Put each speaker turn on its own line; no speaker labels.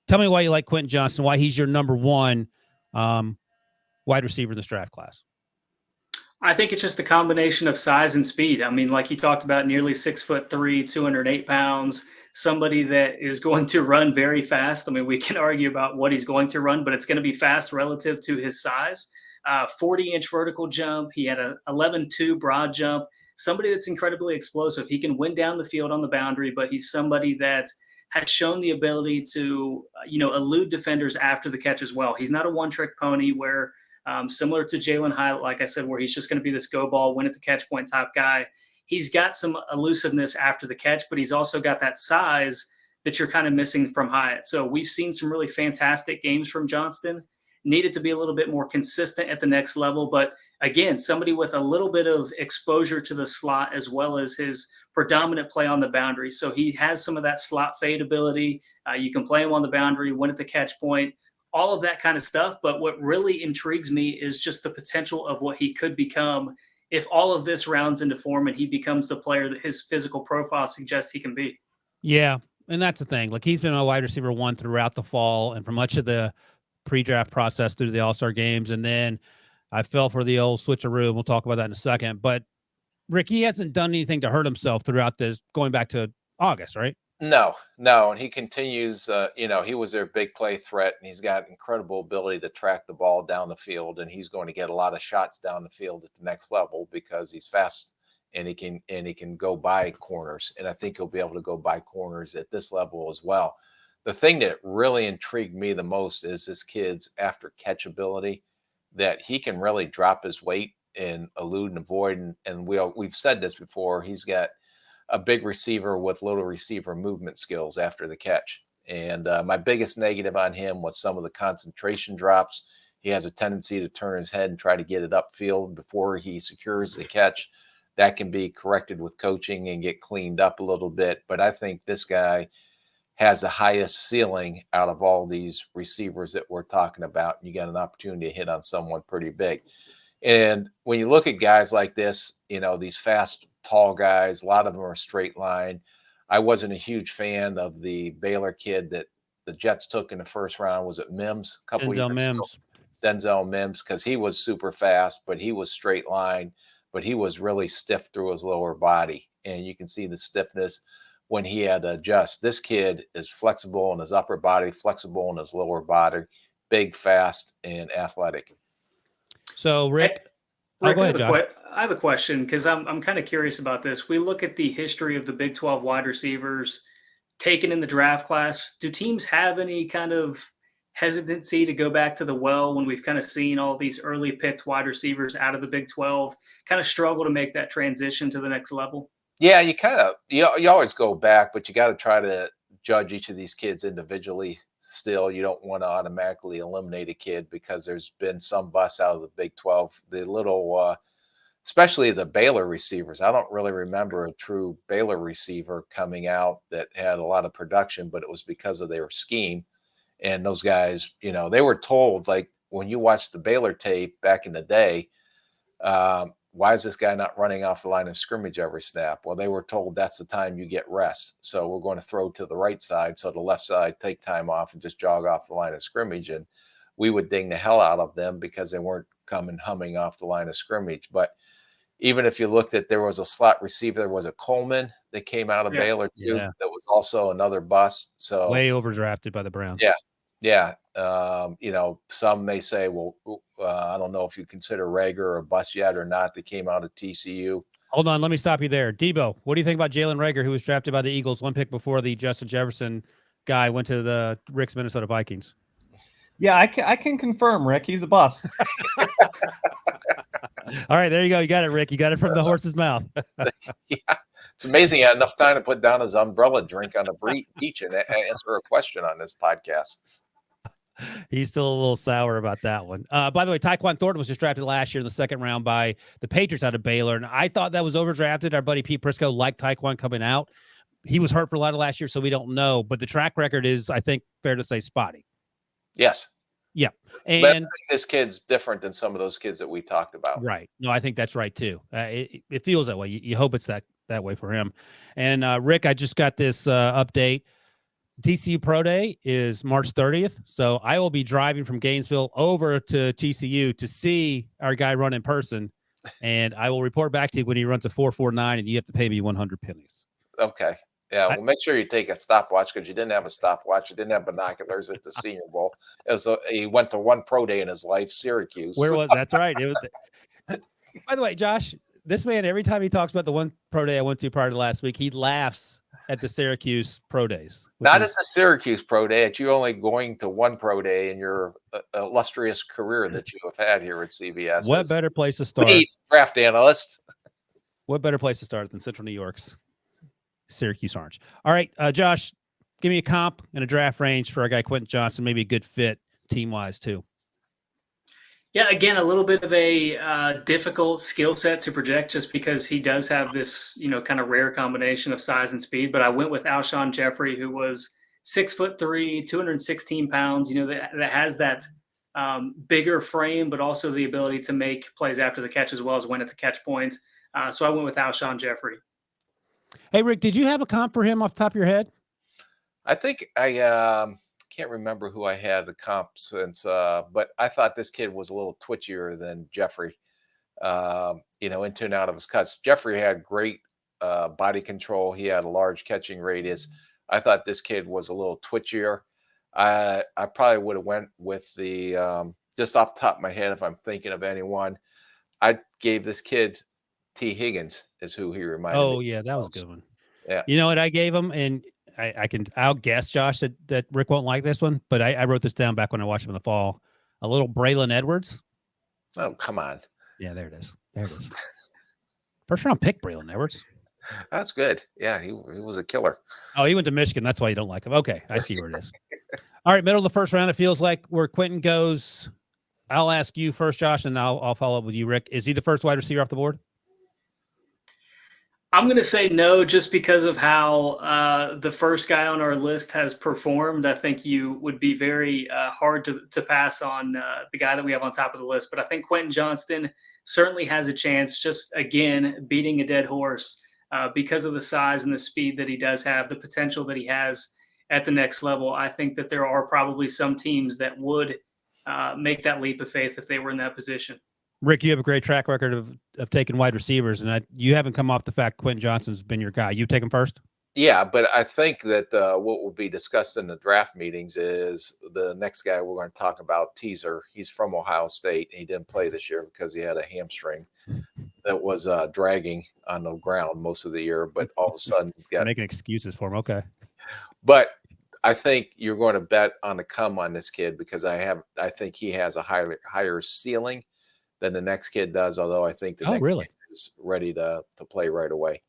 Tell me why you like Quentin Johnston, why he's your number one wide receiver in this draft class.
I think it's just the combination of size and speed. I mean, like you talked about, nearly 6'3", 208 pounds, somebody that is going to run very fast. I mean, we can argue about what he's going to run, but it's going to be fast relative to his size. 40-inch vertical jump. He had a 11.2 broad jump. Somebody that's incredibly explosive. He can win down the field on the boundary, but he's somebody that had shown the ability to, elude defenders after the catch as well. He's not a one-trick pony where similar to Jalen Hyatt, like I said, where he's just going to be this go ball, win at the catch point type guy. He's got some elusiveness after the catch, but he's also got that size that you're kind of missing from Hyatt. So we've seen some really fantastic games from Johnston. Needed to be a little bit more consistent at the next level. But again, somebody with a little bit of exposure to the slot as well as his predominant play on the boundary. So he has some of that slot fade ability. You can play him on the boundary, win at the catch point, all of that kind of stuff. But what really intrigues me is just the potential of what he could become if all of this rounds into form and he becomes the player that his physical profile suggests he can be.
Yeah, and that's the thing. Like, he's been a wide receiver one throughout the fall and for much of the pre-draft process through the All-Star games. And then I fell for the old switcheroo. We'll talk about that in a second. But Rick, he hasn't done anything to hurt himself throughout this, going back to August, right?
No. And he continues, he was their big play threat, and he's got incredible ability to track the ball down the field, and he's going to get a lot of shots down the field at the next level because he's fast and he can go by corners. And I think he'll be able to go by corners at this level as well. The thing that really intrigued me the most is this kid's after catch ability, that he can really drop his weight and elude and avoid. And we've said this before. He's got a big receiver with little receiver movement skills after the catch. And my biggest negative on him was some of the concentration drops. He has a tendency to turn his head and try to get it upfield before he secures the catch. That can be corrected with coaching and get cleaned up a little bit. But I think this guy has the highest ceiling out of all these receivers that we're talking about. You got an opportunity to hit on someone pretty big. And when you look at guys like this, these fast, tall guys, a lot of them are straight line. I wasn't a huge fan of the Baylor kid that the Jets took in the first round. Was it Mims? Denzel Mims, because he was super fast, but he was straight line, but he was really stiff through his lower body. And you can see the stiffness when he had to adjust. This kid is flexible in his upper body, flexible in his lower body, big, fast, and athletic.
So, Rick,
go ahead, Josh. I have a question because I'm kind of curious about this. We look at the history of the Big 12 wide receivers taken in the draft class. Do teams have any kind of hesitancy to go back to the well when we've kind of seen all these early picked wide receivers out of the Big 12 kind of struggle to make that transition to the next level?
Yeah, you always go back, but you got to try to judge each of these kids individually. Still, you don't want to automatically eliminate a kid because there's been some busts out of the Big 12. The little, especially the Baylor receivers. I don't really remember a true Baylor receiver coming out that had a lot of production, but it was because of their scheme. And those guys, they were told, like when you watch the Baylor tape back in the day, why is this guy not running off the line of scrimmage every snap? Well, they were told that's the time you get rest. So we're going to throw to the right side. So the left side take time off and just jog off the line of scrimmage. And we would ding the hell out of them because they weren't coming humming off the line of scrimmage. But even if you looked at, there was a slot receiver, there was a Coleman that came out of Baylor too. Yeah. That was also another bust. So
way overdrafted by the Browns.
Yeah. Some may say, well, I don't know if you consider Rager a bust yet or not. That came out of TCU.
Hold on. Let me stop you there. Debo, what do you think about Jalen Rager, who was drafted by the Eagles one pick before the Justin Jefferson guy went to the Rick's Minnesota Vikings?
Yeah, I can confirm, Rick. He's a bust.
All right, there you go. You got it, Rick. You got it from the horse's mouth.
Yeah. It's amazing he had enough time to put down his umbrella drink on the beach and answer a question on this podcast.
He's still a little sour about that one. By the way, Tyquan Thornton was just drafted last year in the second round by the Patriots out of Baylor, and I thought that was overdrafted. Our buddy Pete Prisco liked Tyquan coming out. He was hurt for a lot of last year, so we don't know. But the track record is, I think, fair to say, spotty.
Yes.
Yeah.
And I think this kid's different than some of those kids that we talked about.
Right. No, I think that's right, too. It feels that way. You hope it's that way for him. And, Rick, I just got this update. TCU Pro Day is March 30th. So I will be driving from Gainesville over to TCU to see our guy run in person. And I will report back to you when he runs a 4.49 and you have to pay me 100 pennies.
Okay. Yeah. Well, make sure you take a stopwatch because you didn't have a stopwatch. You didn't have binoculars at the Senior Bowl. He went to one pro day in his life, Syracuse.
Where was that's right? It was. By the way, Josh, this man, every time he talks about the one pro day I went to prior to last week, he laughs at the Syracuse pro days.
Not at the Syracuse pro day. At you only going to one pro day in your illustrious career that you have had here at CBS.
What better place to start?
Draft analyst.
What better place to start than Central New York's Syracuse Orange? All right, Josh, give me a comp and a draft range for our guy Quentin Johnston. Maybe a good fit team-wise too.
Yeah, again, a little bit of a difficult skill set to project just because he does have this, kind of rare combination of size and speed. But I went with Alshon Jeffrey, who was 6'3", 216 pounds, that has that bigger frame, but also the ability to make plays after the catch as well as win at the catch points. So I went with Alshon Jeffrey.
Hey, Rick, did you have a comp for him off the top of your head?
I think I can't remember who I had the comp since, but I thought this kid was a little twitchier than Jeffrey, in and out of his cuts. Jeffrey had great body control. He had a large catching radius. I thought this kid was a little twitchier. I probably would have went with the, just off the top of my head, if I'm thinking of anyone, I gave this kid T. Higgins is who he reminded me.
Oh, yeah, that was a good one.
Yeah.
You know what I gave him? And I'll guess, Josh, that Rick won't like this one, but I wrote this down back when I watched him in the fall. A little Braylon Edwards.
Oh, come on.
Yeah, there it is. There it is. First round pick, Braylon Edwards.
That's good. Yeah, he was a killer.
Oh, he went to Michigan. That's why you don't like him. Okay, I see where it is. All right, middle of the first round, it feels like where Quentin goes. I'll ask you first, Josh, and I'll follow up with you, Rick. Is he the first wide receiver off the board?
I'm going to say no, just because of how the first guy on our list has performed. I think you would be very hard to pass on the guy that we have on top of the list. But I think Quentin Johnston certainly has a chance, just, again, beating a dead horse because of the size and the speed that he does have, the potential that he has at the next level. I think that there are probably some teams that would make that leap of faith if they were in that position.
Rick, you have a great track record of taking wide receivers, and you haven't come off the fact Quentin Johnston's been your guy. You take him first?
Yeah, but I think that what will be discussed in the draft meetings is the next guy we're going to talk about, Teaser. He's from Ohio State. He didn't play this year because he had a hamstring that was dragging on the ground most of the year, but all of a sudden got
making excuses for him. Okay.
But I think you're going to bet on the come on this kid because I think he has a higher ceiling than the next kid does, although I think the next kid is ready to play right away.